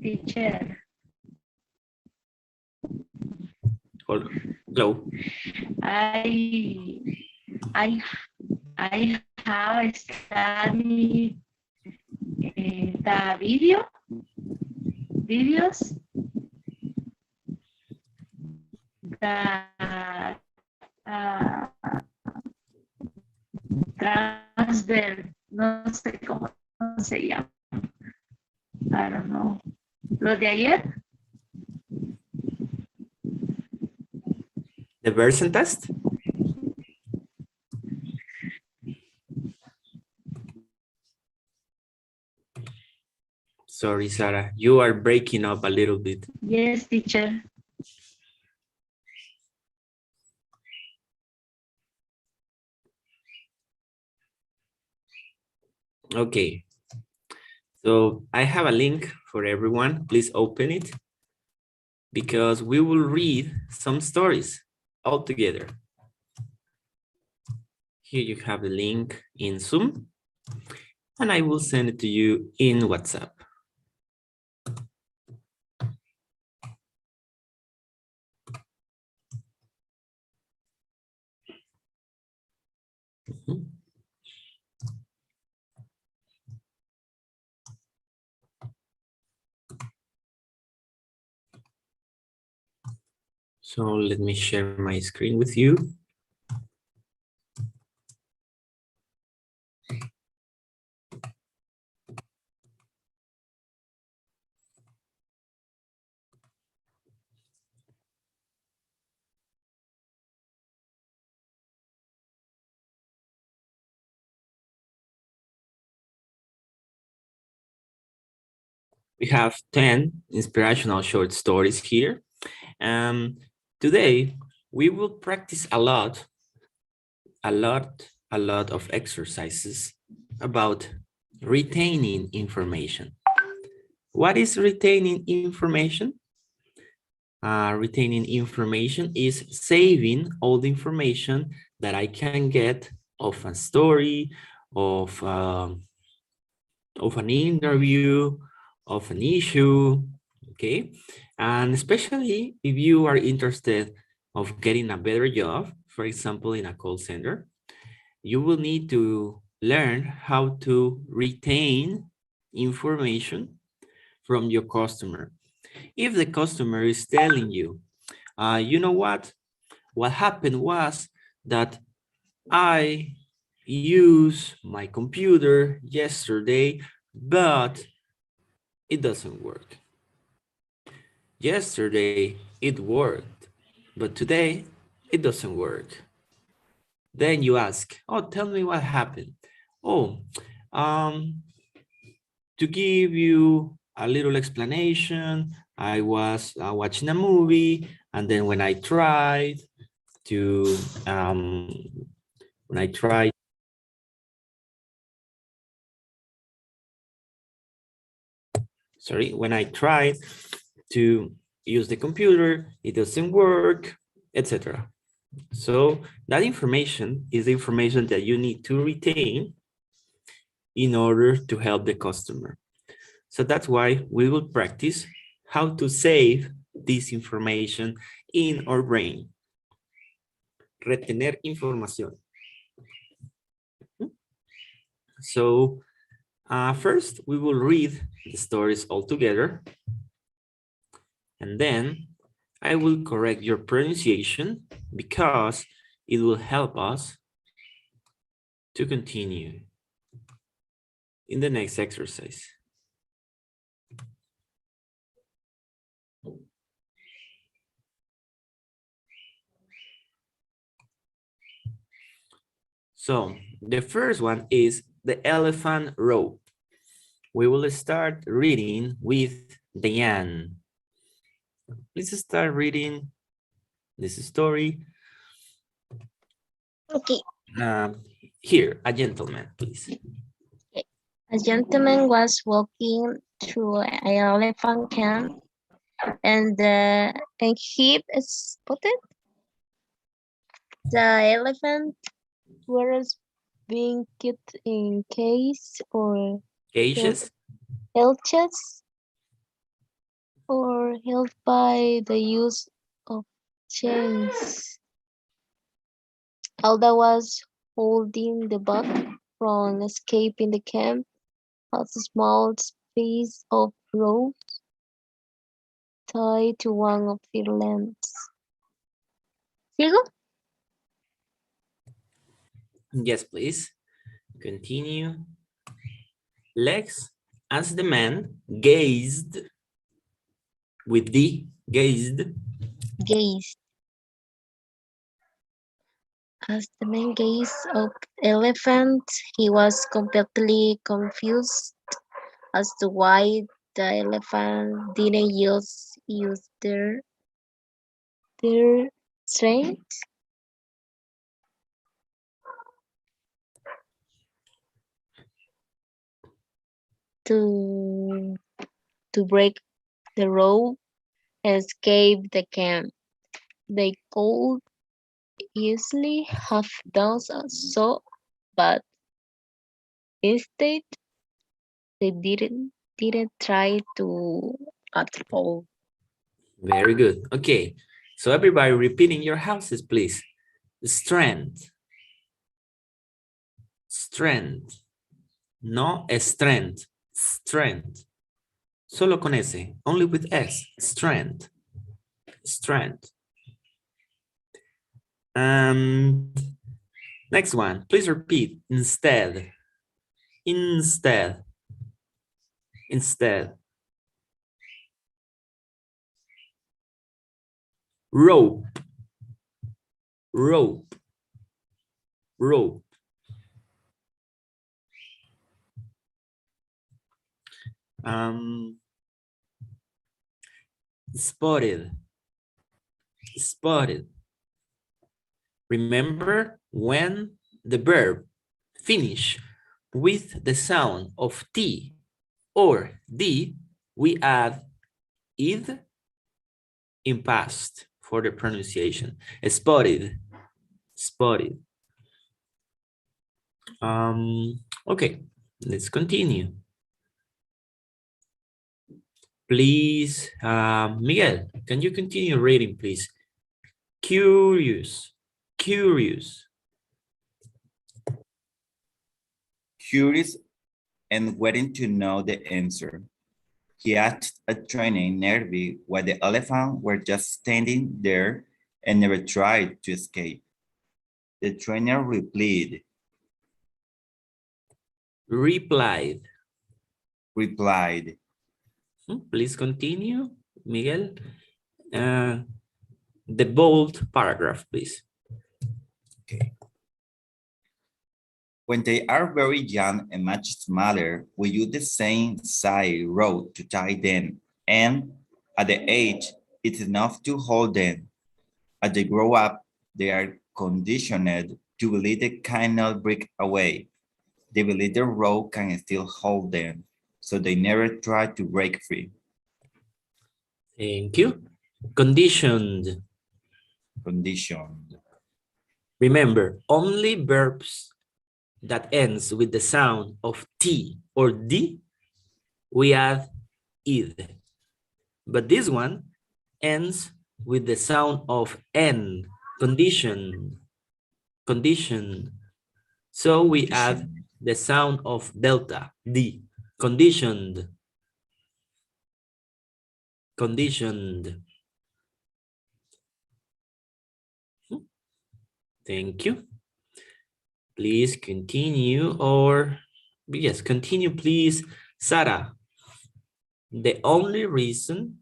Teacher. Hello. I have studied the videos that transfer, no sé cómo se llama. I don't know. Lo de ayer. The version test? Sorry, Sarah, you are breaking up a little bit. Yes, teacher. Okay, so I have a link for everyone. Please open it because we will read some stories all together. Here you have the link in Zoom, and I will send it to you in WhatsApp. Mhm. So let me share my screen with you. We have 10 inspirational short stories here. Today, we will practice a lot of exercises about retaining information. What is retaining information? Retaining information is saving all the information that I can get of a story, of an interview, of an issue, okay? And especially if you are interested of getting a better job, for example, in a call center, you will need to learn how to retain information from your customer. If the customer is telling you, you know what happened was that I used my computer yesterday, but it doesn't work. Yesterday it worked, but today it doesn't work. Then you ask, oh, tell me what happened. Oh, to give you a little explanation, I was watching a movie, and then when I tried to, when I tried to use the computer, it doesn't work, etc. So that information is the information that you need to retain in order to help the customer. So that's why we will practice how to save this information in our brain. Retener información. So first, we will read the stories all together. And then I will correct your pronunciation because it will help us to continue in the next exercise. So the first one is The Elephant Rope. We will start reading with Diane. Please start reading this story. Okay. Here, a gentleman, please. A gentleman was walking through an elephant camp, and he spotted the elephant was being kept in cages or Cages? cages or held by the use of chains. Alda was holding the buck from escaping the camp as a small piece of rope tied to one of their lambs. ¿Sigo? Yes, please. Continue. Legs, as the man gazed with the gazed. Gazed. As the man gazed up the elephant, he was completely confused as to why the elephant didn't use their strength to break the rope and escape the camp. They could easily have done so, but instead they didn't try to at all. Very good. Okay. So everybody repeating your houses, please. Strength. Strength. No strength. Strength. Solo con S. Only with S. Strength. Strength. And next one. Please repeat. Instead. Instead. Instead. Rope. Rope. Rope. Spotted. Spotted. Remember, when the verb finish with the sound of T or D, we add id in past for the pronunciation. Spotted. Spotted. Okay, let's continue. Please, Miguel, can you continue reading, please? Curious, curious. Curious and waiting to know the answer. He asked a trainer nearby why the elephant were just standing there and never tried to escape. The trainer replied, Please continue, Miguel. The bold paragraph, please. Okay. When they are very young and much smaller, we use the same size rope to tie them, and at the age, it's enough to hold them. As they grow up, they are conditioned to believe they cannot break away. They believe the rope can still hold them, so they never try to break free. Thank you. Conditioned. Conditioned. Remember, only verbs that ends with the sound of T or D, we add id. But this one ends with the sound of N, conditioned. Conditioned. So we add the sound of delta, D, conditioned. Conditioned. Thank you. Please continue, or yes, continue, please. Sarah, the only reason.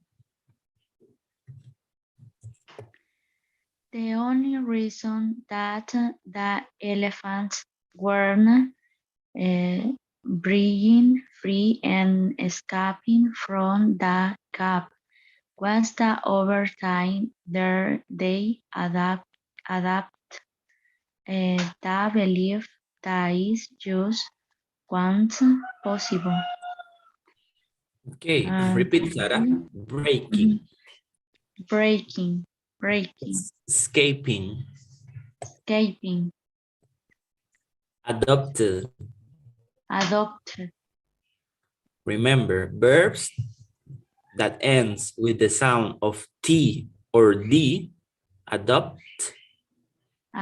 The only reason that the elephants weren't breathing free and escaping from the cap was that over time they adapt the belief that is just once possible. Okay, repeat, Sarah. Breaking. Breaking. Escaping. Escaping. Adopted. Adopted. Remember, verbs that ends with the sound of T or D, adopt,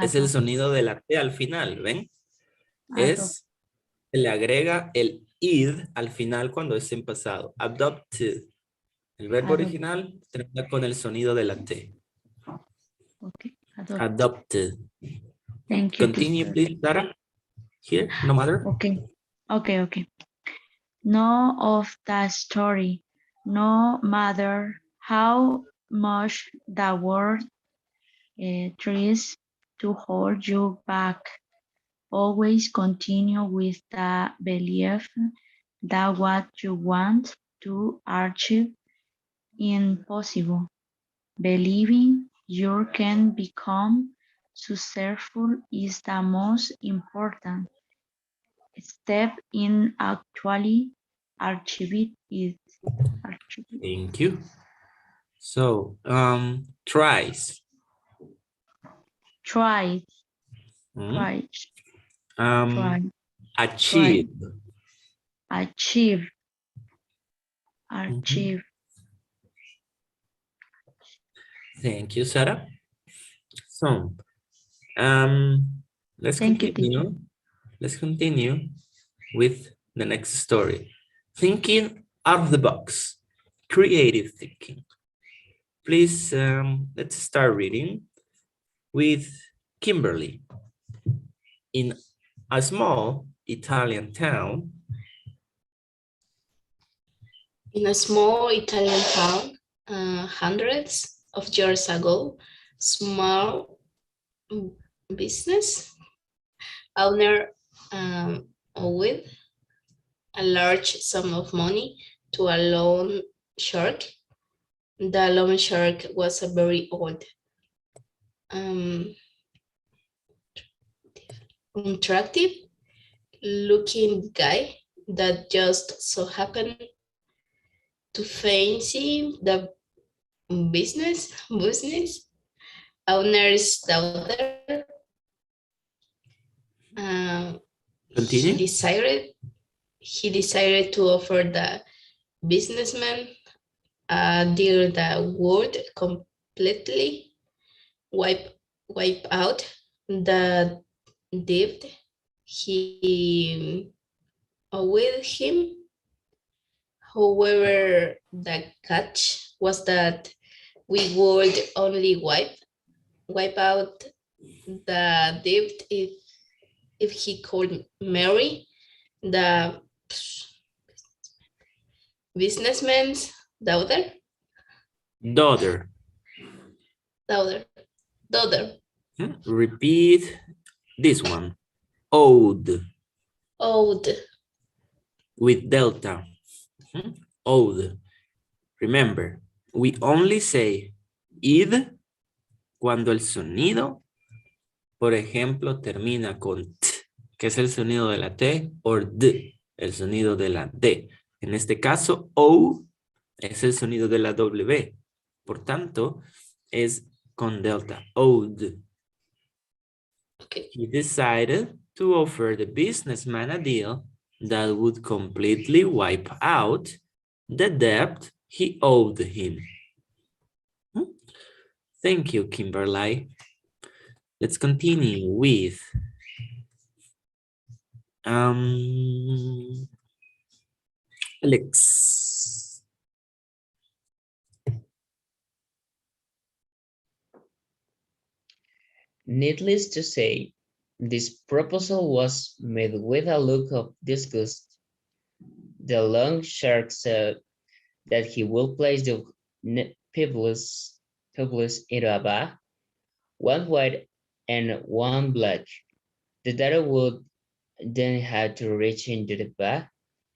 es el Adopt. sonido de la T al final, ¿ven? Adopt. Se le agrega el id al final cuando es en pasado. Adopted. El verbo Adopt. original termina con el sonido de la T. Okay. Adopt. Adopted. Thank you, Continue, teacher. please, Sarah. Here, no matter. Okay. Okay. Know of the story. No matter how much the world tries to hold you back, always continue with the belief that what you want to achieve is possible. Believing you can become successful is the most important step in actually achieving it. Thank you. So, tries. Try, Hmm? try, try, try, Achieve. achieve, Mhm. achieve. Thank you, Sarah. So, um, let's Thank you, teacher. continue. Let's continue with the next story. Thinking out of the box. Creative thinking. Please, let's start reading with Kimberly. In a small Italian town, In a small Italian town, hundreds of years ago, small business owner owed a large sum of money to a loan shark. The loan shark was a very old, attractive looking guy that just so happened to fancy the business owner's daughter. He continue. decided to offer the businessman a deal that would completely wipe out the debt he owed him. However, the catch was that we would only wipe out the debt if he could marry the businessman's daughter. Daughter. Daughter. Daughter. Repeat this one. Owed Owed. with delta. Owed. Remember, we only say id cuando el sonido, por ejemplo, termina con t, que es el sonido de la T, o d, el sonido de la D. En este caso, O es el sonido de la W. Por tanto, es con delta. Owed. Okay. He decided to offer the businessman a deal that would completely wipe out the debt he owed him. Thank you, Kimberly. Let's continue with Alex. Needless to say, this proposal was met with a look of disgust. The loan shark said that he would place the pebbles into a bag, one white and one black. The data would then have to reach into the bag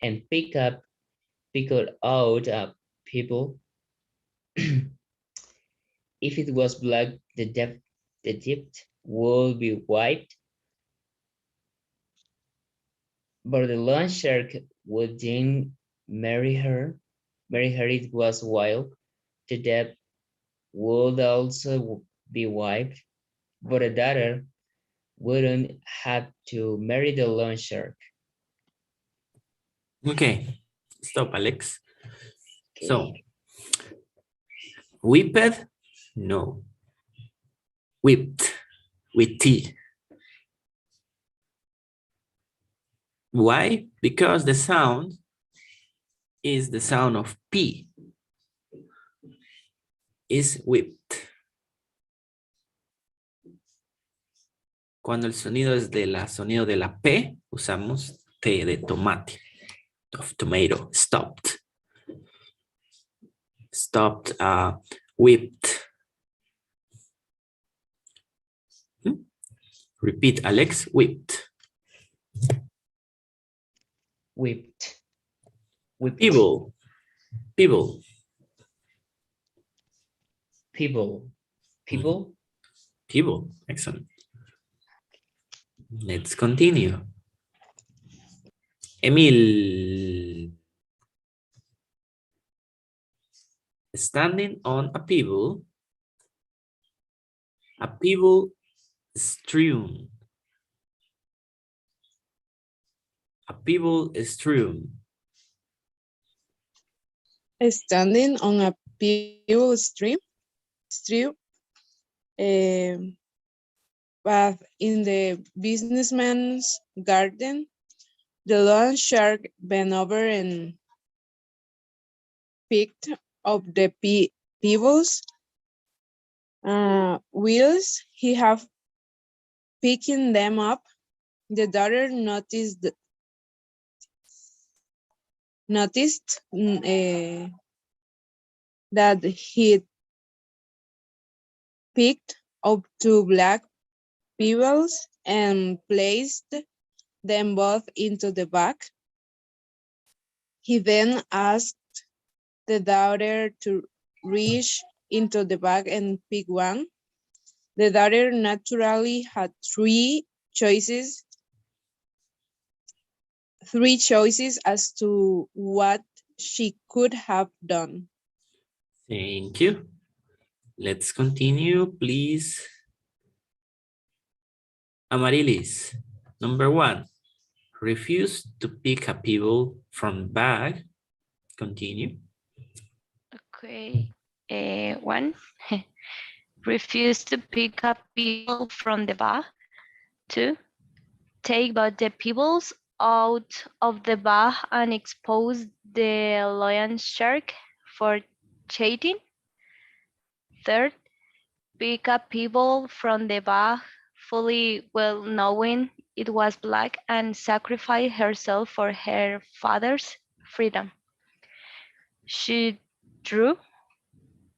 and pick out a pebble. If it was black, the depth would be white, but the loan shark would then marry her. It was wild. The depth would also be wiped, but the daughter wouldn't have to marry the loan shark. Okay, stop, Alex. So, Okay. Whipped? No. Whipped with T. Why? Because the sound is the sound of P. Is whipped. Cuando el sonido es de la sonido de la P, usamos T de tomate. Of tomato. Stopped. Stopped. Whipped. Repeat, Alex. Whipped. Whipped. Whipped. People. People. People. People. People. Excellent. Let's continue. Emil. Standing on a pebble strewn. A pebble strewn. Standing on a pebble stream, path in the businessman's garden, the loan shark bent over and picked up the pebbles. Whilst he have picking them up, the daughter noticed that he picked up two black pebbles and placed them both into the bag. He then asked the daughter to reach into the bag and pick one. The daughter naturally had three choices as to what she could have done. Thank you. Let's continue, please. Amarilis, number 1. Refuse to pick a pebble from bag. Continue. Okay. 1. Refuse to pick up people from the bag. 2. Take both the pebbles out of the bag and expose the lion shark for cheating. 3rd, pick a pebble from the bag, fully well knowing it was black, and sacrifice herself for her father's freedom. She drew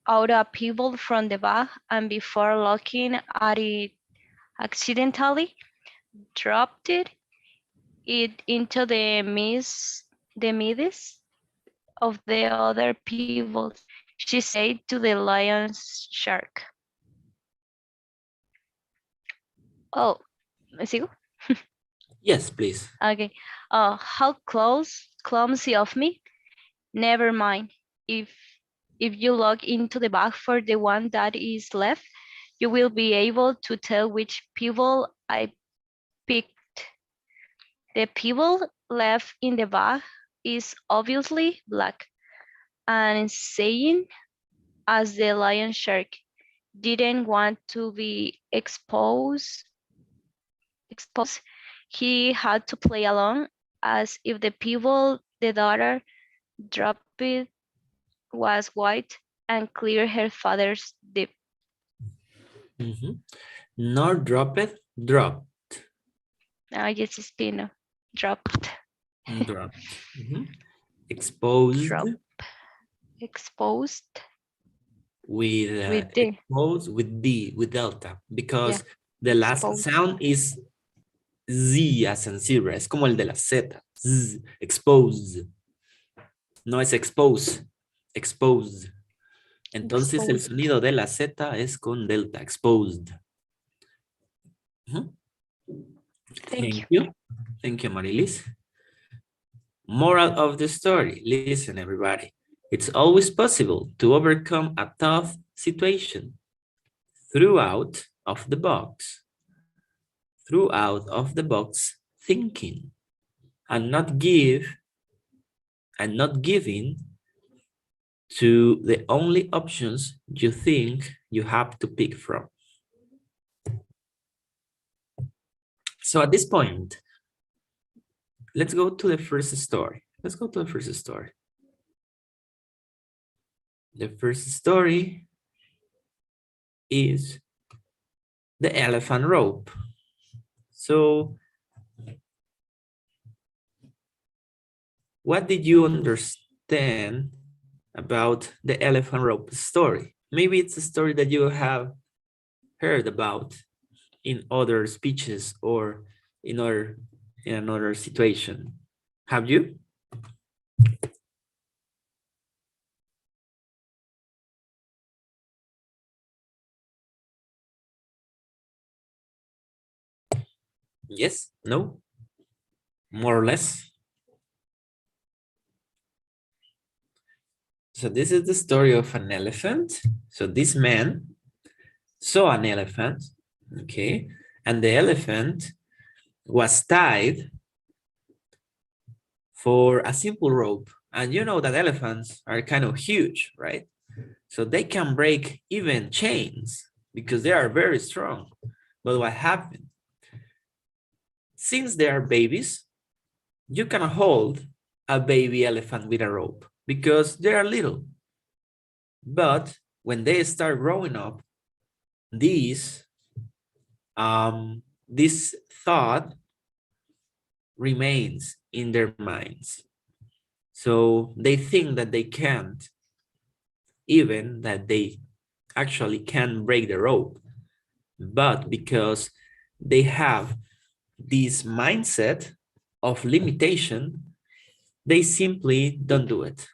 out a pebble from the bag and before looking at it accidentally dropped it into the midst of the other pebbles. She said to the lion shark, "Oh, ¿me sigo? Yes, please. Okay. How clumsy of me. Never mind. If you look into the bag for the one that is left, you will be able to tell which pebble I picked. The pebble left in the bag is obviously black." And saying, as the lion shark didn't want to be exposed, he had to play along as if the pebble the daughter dropped it was white and clear her father's deep. Not drop it, drop. Yes, Espino. Dropped. Dropped. Exposed. Drop. Exposed. With D. exposed with D, with delta, because Yeah. the last Exposed. sound is Z as in zebra. Es como el de la Z. Z, exposed. No es expose. Exposed. Entonces el Exposed. sonido de la Z es con delta. Exposed. Thank you. you. Thank you, Marilis. Moral of the story. Listen, everybody. It's always possible to overcome a tough situation throughout of the box thinking and not giving to the only options you think you have to pick from. So at this point, let's go to the first story. Let's go to the first story. The first story is the elephant rope. So what did you understand about the elephant rope story? Maybe it's a story that you have heard about in other speeches or in another situation. Have you? Yes? No? More or less? So this is the story of an elephant. So this man saw an elephant, okay? And the elephant was tied for a simple rope. And you know that elephants are kind of huge, right? So they can break even chains because they are very strong. But what happened? Since they are babies, you can hold a baby elephant with a rope because they are little. But when they start growing up, this thought remains in their minds. So they think that they can't, even that they actually can break the rope. But because they have this mindset of limitation, they simply don't do it.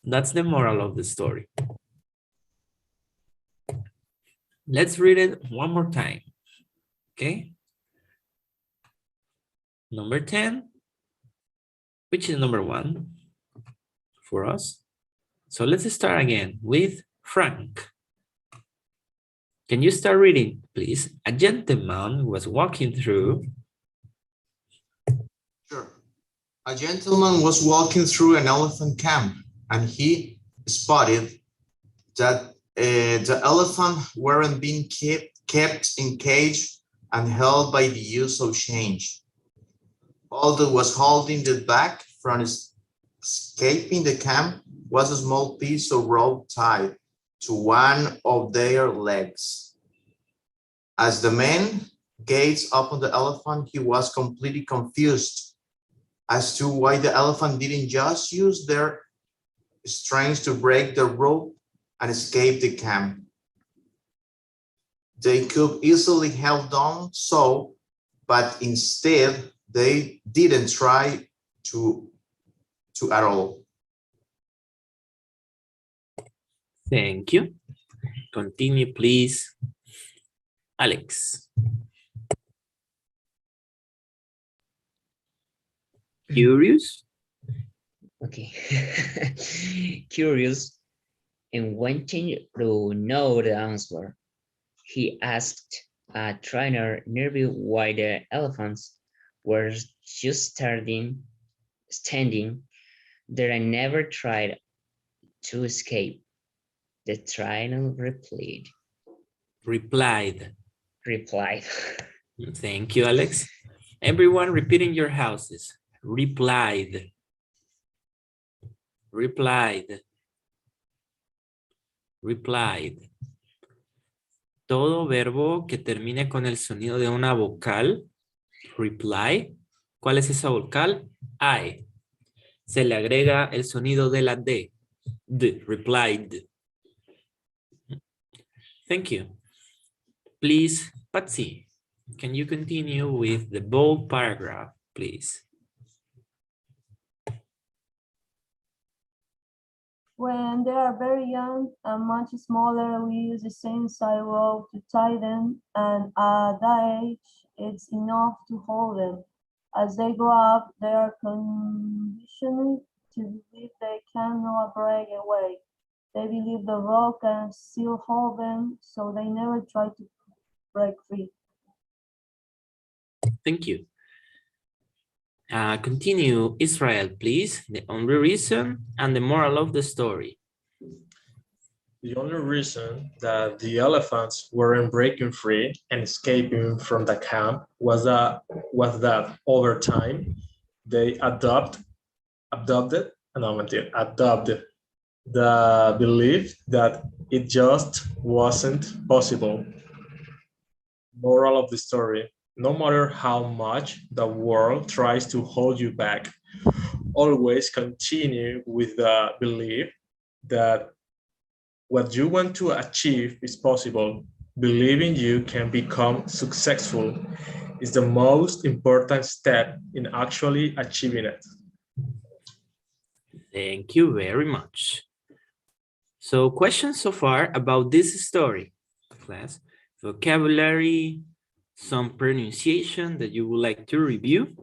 That's the moral of the story. Let's read it one more time, okay? Number 10, which is number 1 for us. So let's start again with Frank. Can you start reading, please? A gentleman was walking through. Sure. A gentleman was walking through an elephant camp, and he spotted that the elephant weren't being kept in cage and held by the use of change. All that was holding it back from escaping the camp was a small piece of rope tied to one of their legs. As the man gazed upon the elephant, he was completely confused as to why the elephant didn't just use their strength to break the rope and escape the camp. They could easily have done so, but instead they didn't try to at all. Thank you. Continue, please. Alex. Curious? Okay. Curious and wanting to know the answer, he asked a trainer nearby why the elephants were just standing there and never tried to escape. The trainer replied. Thank you, Alex. Everyone repeating your houses. Replied. Todo verbo que termine con el sonido de una vocal, reply. ¿Cuál es esa vocal? I. Se le agrega el sonido de la D. Replied. Thank you. Please, Patsy, can you continue with the bold paragraph, please? When they are very young and much smaller, we use the same size rope to tie them, and at that age, it's enough to hold them. As they grow up, they are conditioned to believe they cannot break away. They believe the rope can still hold them, so they never try to break free. Thank you. Continue, Israel, please. The only reason and the moral of the story. The only reason that the elephants weren't breaking free and escaping from the camp was that over time they adopted the belief that it just wasn't possible. Moral of the story: no matter how much the world tries to hold you back, always continue with the belief that what you want to achieve is possible. Believing you can become successful is the most important step in actually achieving it. Thank you very much. So questions so far about this story, class? Vocabulary, some pronunciation that you would like to review?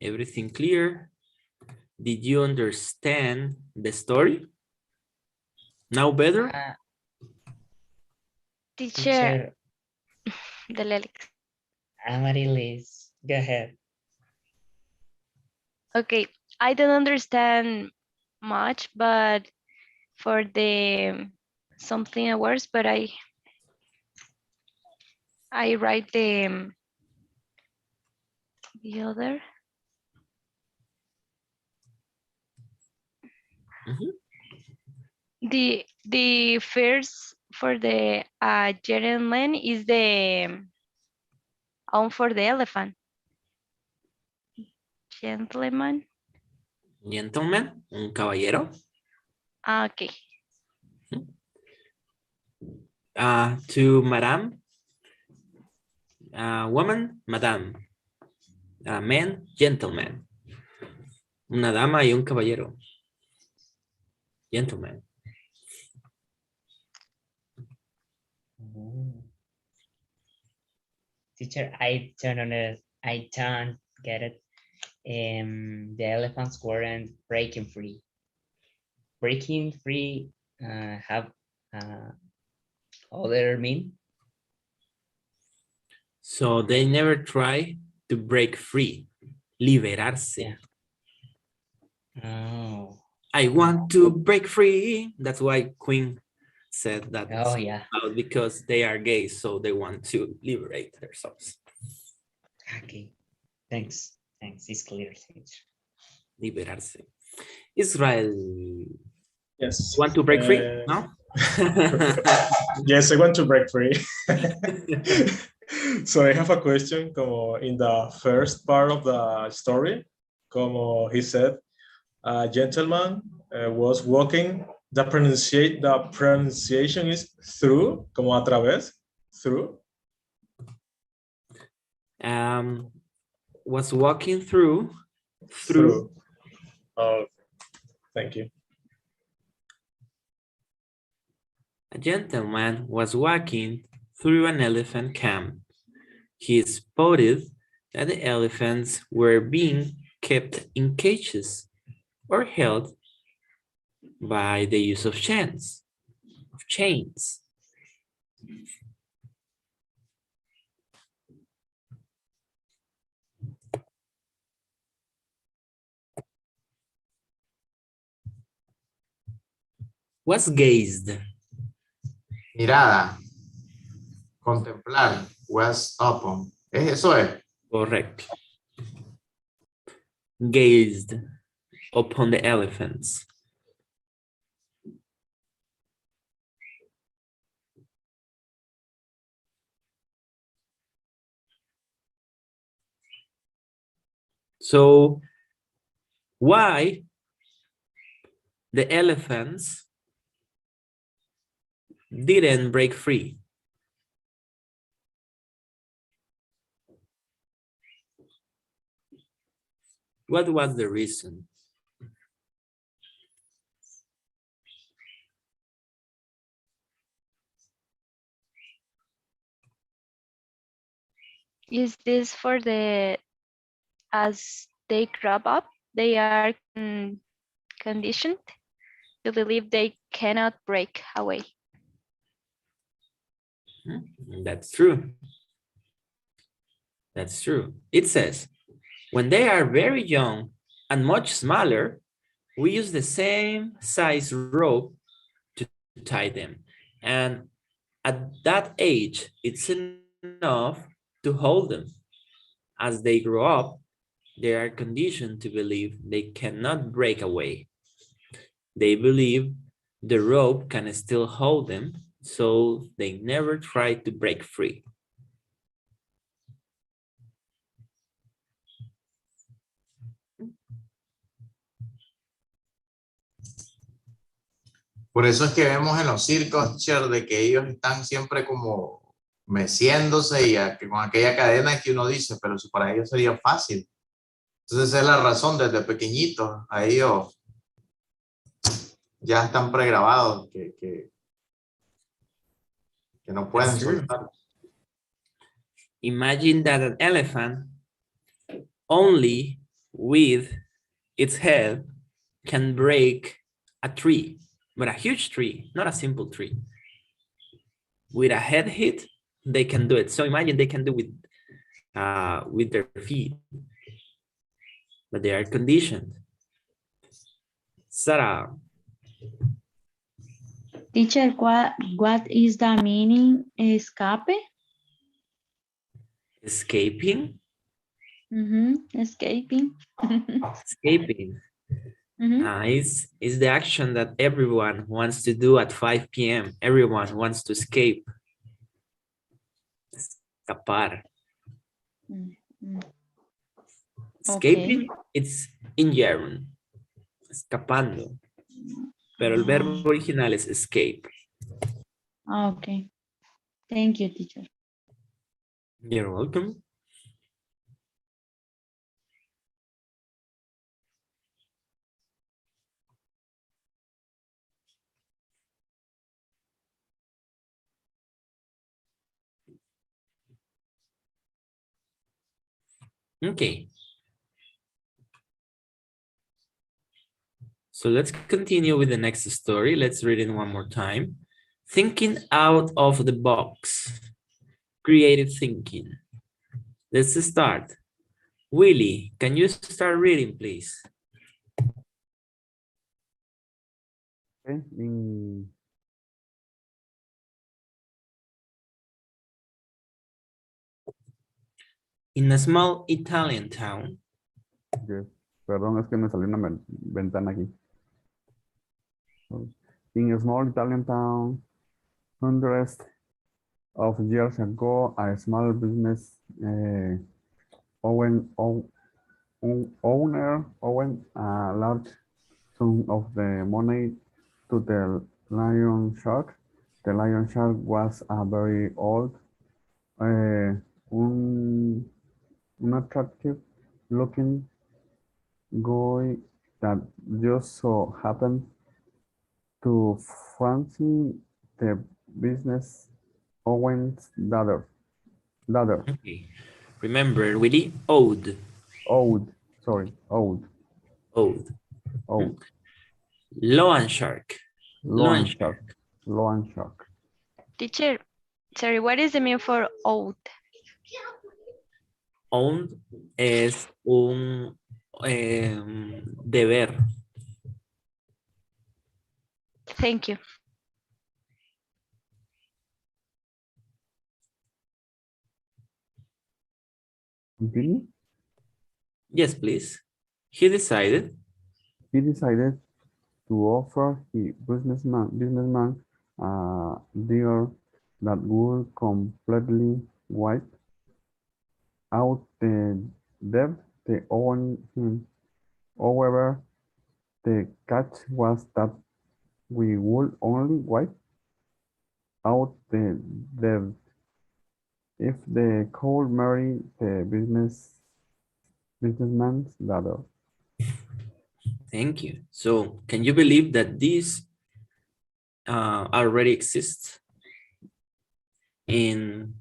Everything clear? Did you understand the story? Now better? Teacher, dale, Alex. Amarilis, go ahead. Okay, I don't understand much, but for the something hours, but I write the other. The first for the gentleman is the on for the elephant. Gentleman. Gentleman, un caballero. Okay. To madam, woman, madam. Man, gentleman. Una dama y un caballero. Gentleman. Teacher, I don't get it. The elephants weren't breaking free. Breaking free have other mean? So they never try to break free. Liberarse. Yeah. Oh. I want to break free. That's why Queen said that. Oh, yeah. Because they are gay, so they want to liberate themselves. Okay. Thanks. It's clear, teacher. Liberarse. Israel. Yes. Want to break free? No? Yes, I want to break free. So I have a question. Como in the first part of the story, como he said, a gentleman was walking. The pronunciation is through, como a través, through. Was walking through. Oh, thank you. A gentleman was walking through an elephant camp. He spotted that the elephants were being kept in cages or held by the use of chains. Was gazed. Mirada. Contemplar. Was upon. Eso es. Correct. Gazed upon the elephants. So why the elephants didn't break free? What was the reason? Is this for the as they grab up, they are conditioned to believe they cannot break away. That's true. That's true. It says, when they are very young and much smaller, we use the same size rope to tie them. And at that age, it's enough to hold them. As they grow up, they are conditioned to believe they cannot break away. They believe the rope can still hold them, so they never try to break free. Por eso es que vemos en los circos, teacher, de que ellos están siempre como meciéndose y con aquella cadena que uno dice, pero si para ellos sería fácil. Entonces esa es la razón, desde pequeñitos, a ellos ya están pregrabados que no pueden That's true. soltar. Imagine that an elephant only with its head can break a tree, but a huge tree, not a simple tree. With a head hit, they can do it. So imagine they can do with their feet, but they are conditioned. Sarah. Teacher, what is the meaning escape? Escaping? Escaping. Escaping. Is the action that everyone wants to do at 5 p.m. Everyone wants to escape. Escapar. Escaping, it's in gerund. Escapando. Pero el verbo original es escape. Okay. Thank you, teacher. You're welcome. Okay. So let's continue with the next story. Let's read it one more time. Thinking out of the box. Creative thinking. Let's start. Willie, can you start reading, please? Okay. In a small Italian town. Yes. Perdón, es que me salió una ventana aquí. In a small Italian town, hundreds of years ago, a small business owner owed a large sum of the money to the lion shark. The lion shark was a very old, unattractive looking guy that just so happened to fancy the business owner's daughter. Okay. Remember, Willie, owed. Owed. Loan shark. Loan shark. Teacher, sorry, what is the meaning for old? Owned es un deber. Thank you. Continue? Yes, please. He decided to offer his businessman a deal that would completely wipe out the debt they owed him. However, the catch was that we would only wipe out the debt if the could marry the businessman's daughter. Thank you. So can you believe that this already exists in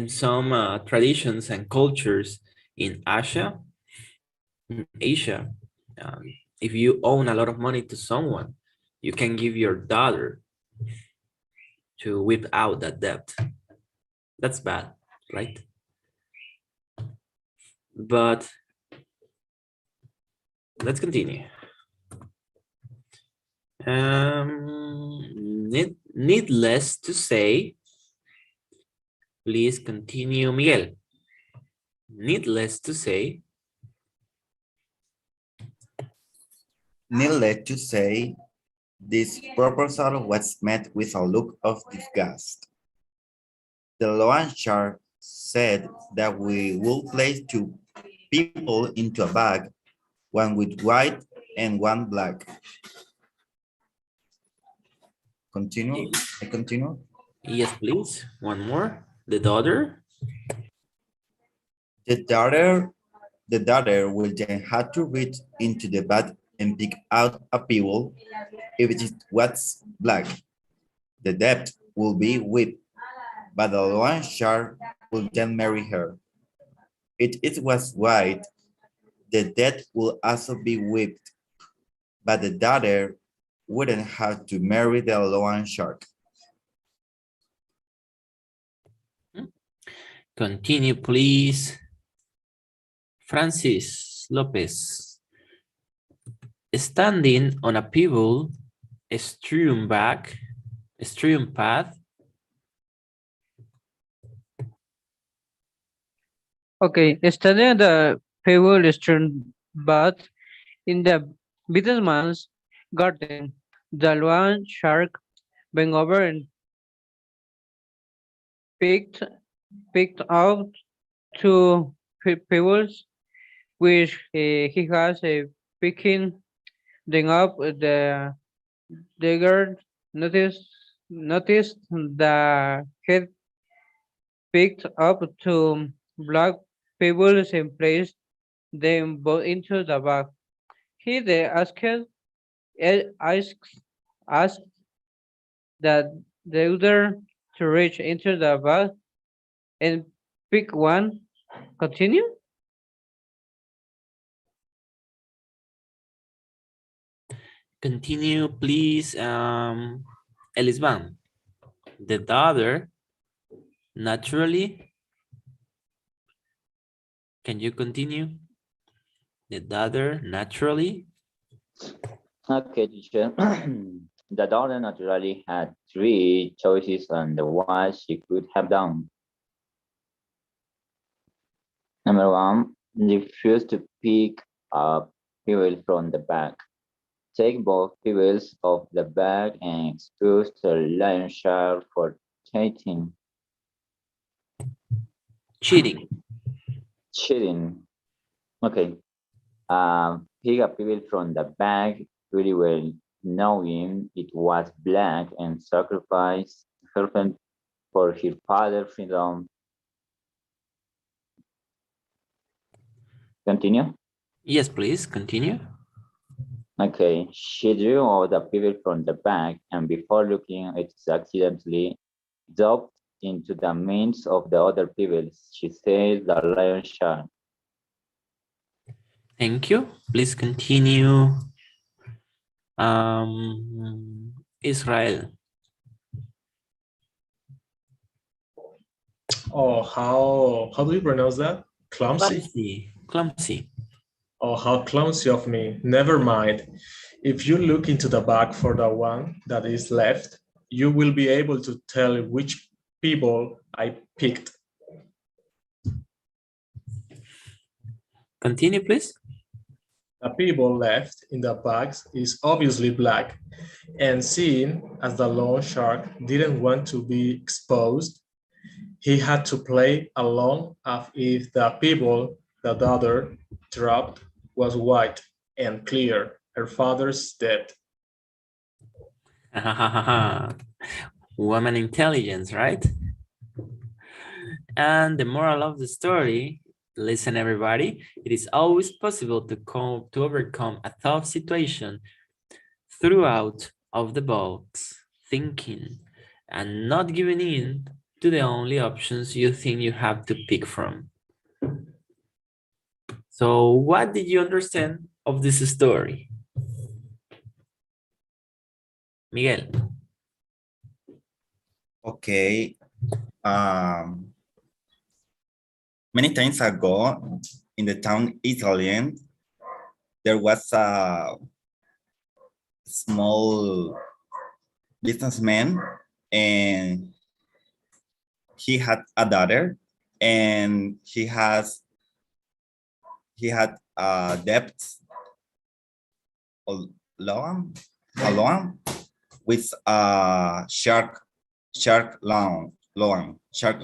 some traditions and cultures in Asia? If you own a lot of money to someone, you can give your daughter to whip out that debt. That's bad, right? But let's continue. Needless to say, please continue, Miguel. Needless to say, Needless to say, this proposal was met with a look of disgust. The loan shark said that we will place two people into a bag, one with white and one black. Continue, I continue. yes, please. One more. The daughter. The daughter will then have to reach into the bag and pick out a pebble if it was black. The debt will be whipped, but the loan shark will then marry her. If it was white, the debt will also be whipped, but the daughter wouldn't have to marry the loan shark. Continue, please. Francis Lopez. Standing on a pebble, strewn path. Okay, standing on the pebble strewn path in the businessman's garden, the loan shark bent over and picked out two pebbles, which he has picking them up. The girl noticed the head picked up two black pebbles and placed them both into the bag. He then asked that the other to reach into the bag and pick one. Continue. Continue, please. Elisban. The daughter naturally. Can you continue? The daughter naturally. Okay, teacher. The daughter naturally had three choices on the what she could have done. Number one, refuse to pick up pebbles from the bag. Take both pebbles off the bag and excuse the lion shark for cheating. Cheating. Cheating. Okay. Pick a pebble from the bag really well, knowing it was black and sacrifice herself for her father's freedom. Continue. Yes, please continue. Okay, she drew out the pebble from the bag and before looking, it accidentally dropped into the midst of the other pebbles. She said the lion shark. Thank you. Please continue. Israel. Oh, how do you pronounce that? Clumsy? Clumsy. Oh, how clumsy of me. Never mind. If you look into the bag for the one that is left, you will be able to tell which people I picked. Continue, please. The people left in the bags is obviously black, and seeing as the loan shark didn't want to be exposed, he had to play along as if the people the daughter dropped was white and clear, her father's debt. Woman intelligence, right? And the moral of the story, listen everybody, it is always possible to overcome a tough situation throughout of the box, thinking and not giving in to the only options you think you have to pick from. So what did you understand of this story? Miguel. Okay. Many times ago, in the town Italian, there was a small businessman, and he had a daughter, and he had debts a loan with a shark Loan shark.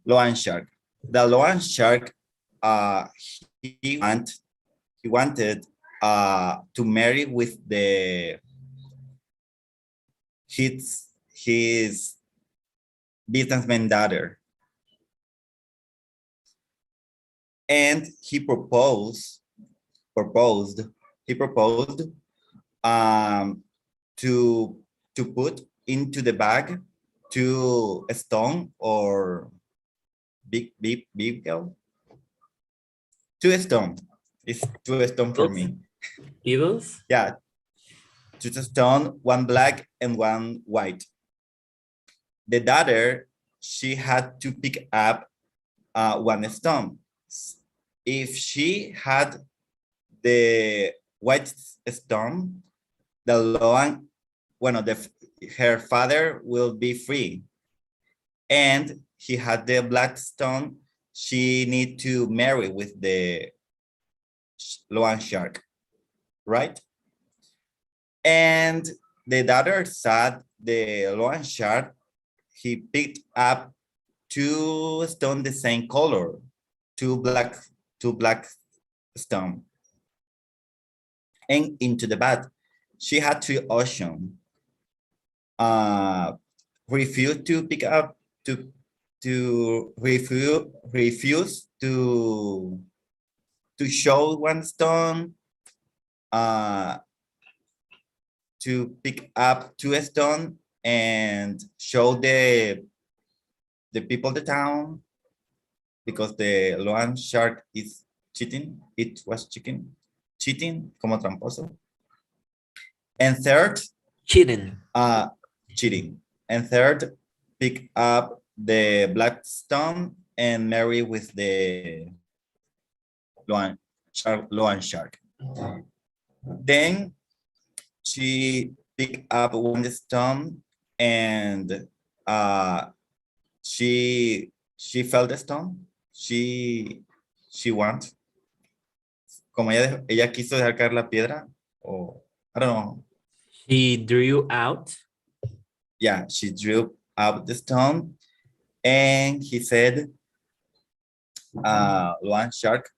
loan shark. The loan shark, uh, he wanted to marry with his businessman daughter, and proposed he proposed um, to put into the bag two stone or big girl, two stone. It's two stone for me. Evils? Yeah, two stone, one black and one white. The daughter, she had to pick up one stone. If she had the white stone, the loan, her father will be free. And he had the black stone, she need to marry with the loan shark, right? And the daughter said the loan shark, he picked up two stones the same color, two black stone, and into the bath. She had three options. Refuse to pick up refuse to show one stone, to pick up two stone and show the people the town, because the loan shark is cheating. It was cheating, como tramposo. And third, cheating. Cheating. And third, pick up the black stone and marry with the loan shark. Then she picked up one stone, and she felt the stone. She want, como ella quiso dejar caer la piedra, or I don't know. She drew out. Yeah, she drew out the stone, and he said, loan shark,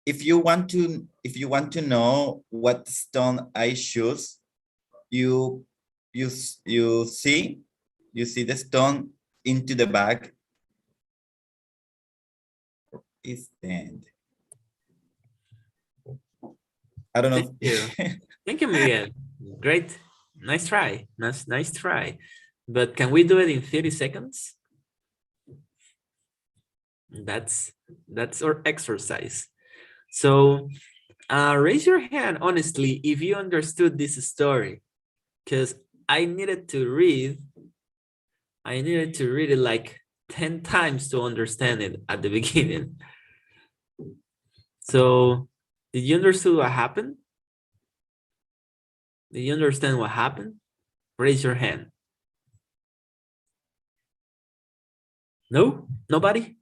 if you want to know what stone I choose, you see the stone into the bag is the end. I don't know. Thank you. Thank you, Miguel. Great. Nice try. Nice try. But can we do it in 30 seconds? That's our exercise. So raise your hand honestly if you understood this story, because I needed to read it like 10 times to understand it at the beginning. So did you understand what happened? Did you understand what happened? Raise your hand. No? Nobody?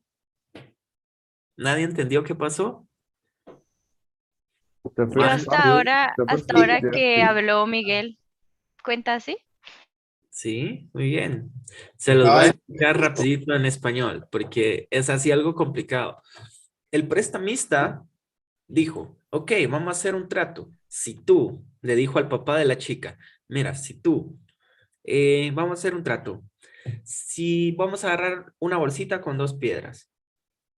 ¿Nadie entendió qué pasó? Yo hasta ahora que habló Miguel, ¿cuenta así? Sí, muy bien. Se los voy a explicar rapidito en español, porque es así algo complicado. El prestamista dijo, ok, vamos a hacer un trato. Si tú, le dijo al papá de la chica, mira, si tú, vamos a hacer un trato. Si vamos a agarrar una bolsita con dos piedras.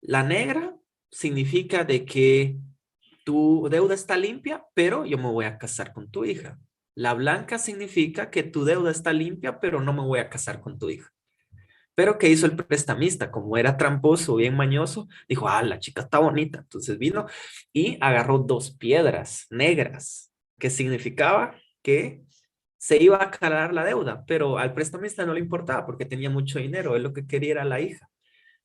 La negra significa de que tu deuda está limpia, pero yo me voy a casar con tu hija. La blanca significa que tu deuda está limpia, pero no me voy a casar con tu hija. Pero ¿qué hizo el prestamista? Como era tramposo, bien mañoso, dijo, la chica está bonita. Entonces vino y agarró dos piedras negras. que significaba que se iba a aclarar la deuda, pero al prestamista no le importaba porque tenía mucho dinero, él lo que quería era la hija.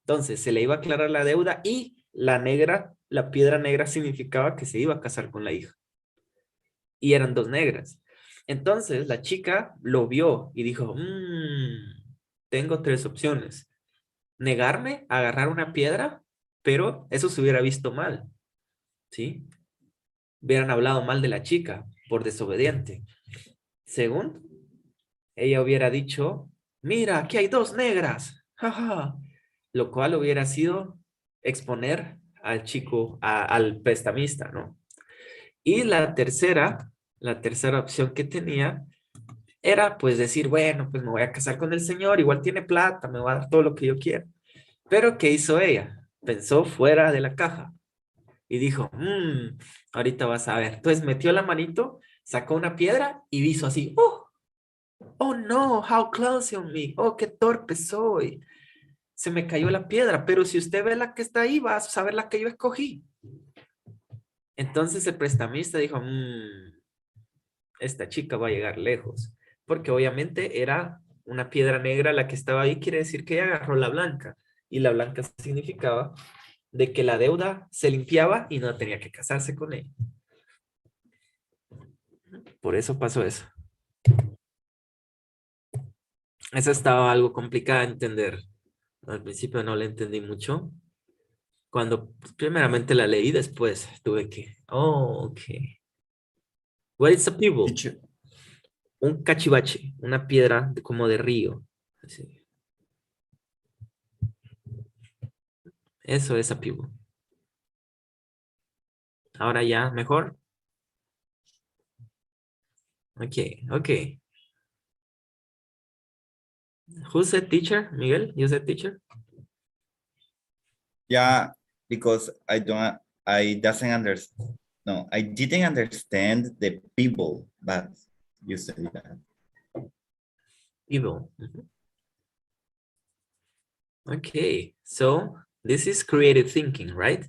Entonces se le iba a aclarar la deuda y la negra, la piedra negra significaba que se iba a casar con la hija. Y eran dos negras. Entonces la chica lo vio y dijo, tengo tres opciones. Negarme a agarrar una piedra, pero eso se hubiera visto mal, ¿sí? Hubieran hablado mal de la chica por desobediente. Segundo, ella hubiera dicho, mira, aquí hay dos negras, jaja, lo cual hubiera sido exponer al chico, al prestamista, ¿no? Y la tercera opción que tenía era pues decir, bueno, pues me voy a casar con el señor, igual tiene plata, me va a dar todo lo que yo quiero. Pero ¿qué hizo ella? Pensó fuera de la caja y dijo, ahorita vas a ver. Entonces metió la manito, sacó una piedra y hizo así, oh no, how clumsy on me, oh, qué torpe soy. Se me cayó la piedra, pero si usted ve la que está ahí, va a saber la que yo escogí. Entonces el prestamista dijo, esta chica va a llegar lejos, porque obviamente era una piedra negra la que estaba ahí, quiere decir que ella agarró la blanca, y la blanca significaba de que la deuda se limpiaba y no tenía que casarse con él. Por eso pasó eso. Esa estaba algo complicada de entender. Al principio no la entendí mucho. Cuando primeramente la leí, después tuve que, ok. What is a pebble? Teacher, Un cachivache, una piedra como de río. Así. Eso es a pebble. Ahora ya, mejor. Okay. Who said teacher? Miguel, you said teacher? yeah, because I didn't understand the people, but you said that. Evil. Okay, so this is creative thinking, right?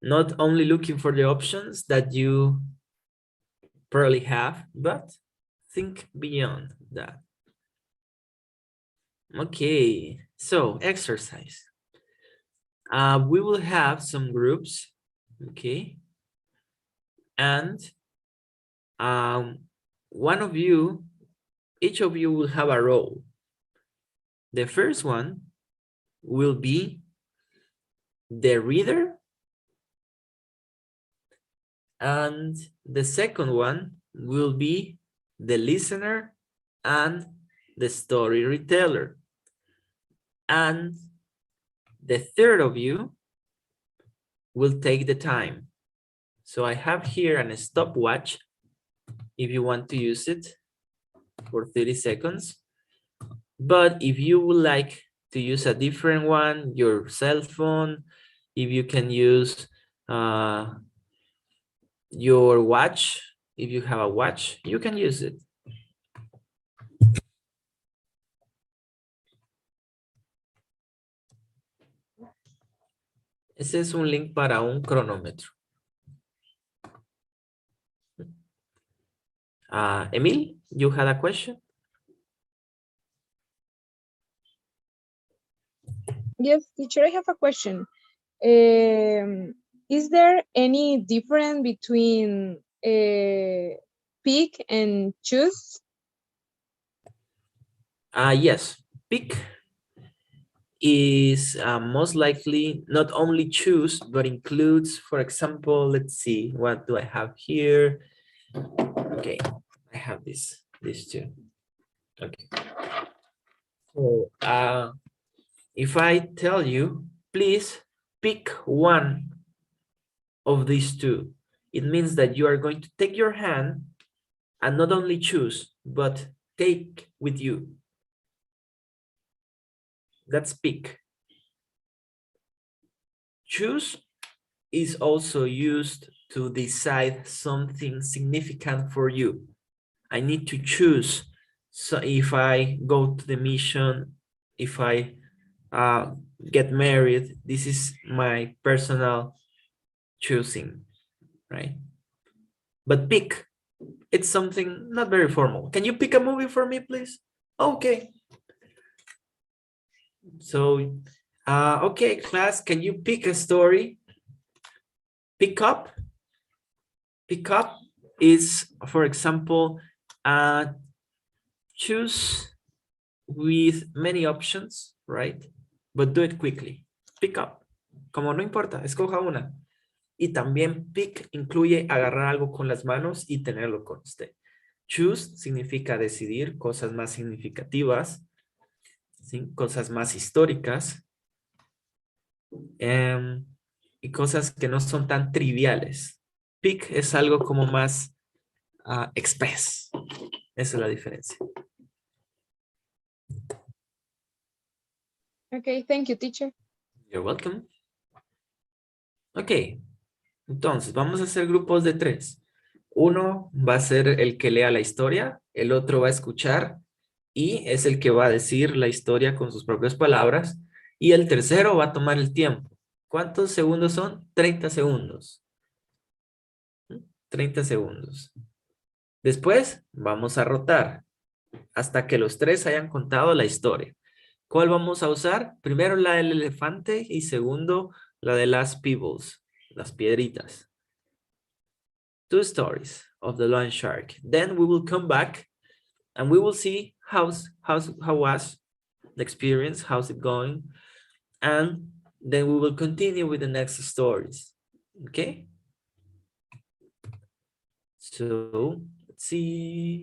Not only looking for the options that you probably have, but think beyond that. Okay, so exercise. We will have some groups, okay? And one of you, each of you will have a role. The first one will be the reader, and the second one will be the listener and the story reteller. And the third of you will take the time. So I have here a stopwatch if you want to use it for 30 seconds. But if you would like to use a different one, your cell phone, if you can use your watch, if you have a watch, you can use it. Ese es un link para un cronómetro. Emil, you had a question? Yes, teacher, I have a question. Is there any difference between pick and choose? Yes, pick is most likely not only choose, but includes, for example, let's see, what do I have here? Okay, I have these two. Okay. So if I tell you, please pick one of these two, it means that you are going to take your hand and not only choose, but take with you. That's pick. Choose is also used to decide something significant for you. I need to choose. So if I go to the mission, if I get married, this is my personal choosing, right? But pick it's something not very formal. Can you pick a movie for me, please? Okay. So, okay, class, can you pick a story? Pick up. Pick up is, for example, choose with many options, right? But do it quickly. Pick up. Como no importa, escoja una. Y también pick incluye agarrar algo con las manos y tenerlo con usted. Choose significa decidir cosas más significativas, ¿sí? Cosas más históricas y cosas que no son tan triviales. Pick es algo como más express. Esa es la diferencia. Okay, thank you, teacher. You're welcome. Ok, entonces vamos a hacer grupos de 3. Uno va a ser el que lea la historia, el otro va a escuchar y es el que va a decir la historia con sus propias palabras y el tercero va a tomar el tiempo. ¿Cuántos segundos son? 30 segundos. 30 segundos. Después vamos a rotar hasta que los 3 hayan contado la historia. ¿Cuál vamos a usar? Primero la del elefante y segundo la de las pebbles, las piedritas. 2 stories of the lion shark. Then we will come back and we will see how was the experience, how's it going, and then we will continue with the next stories. Okay? So let's see.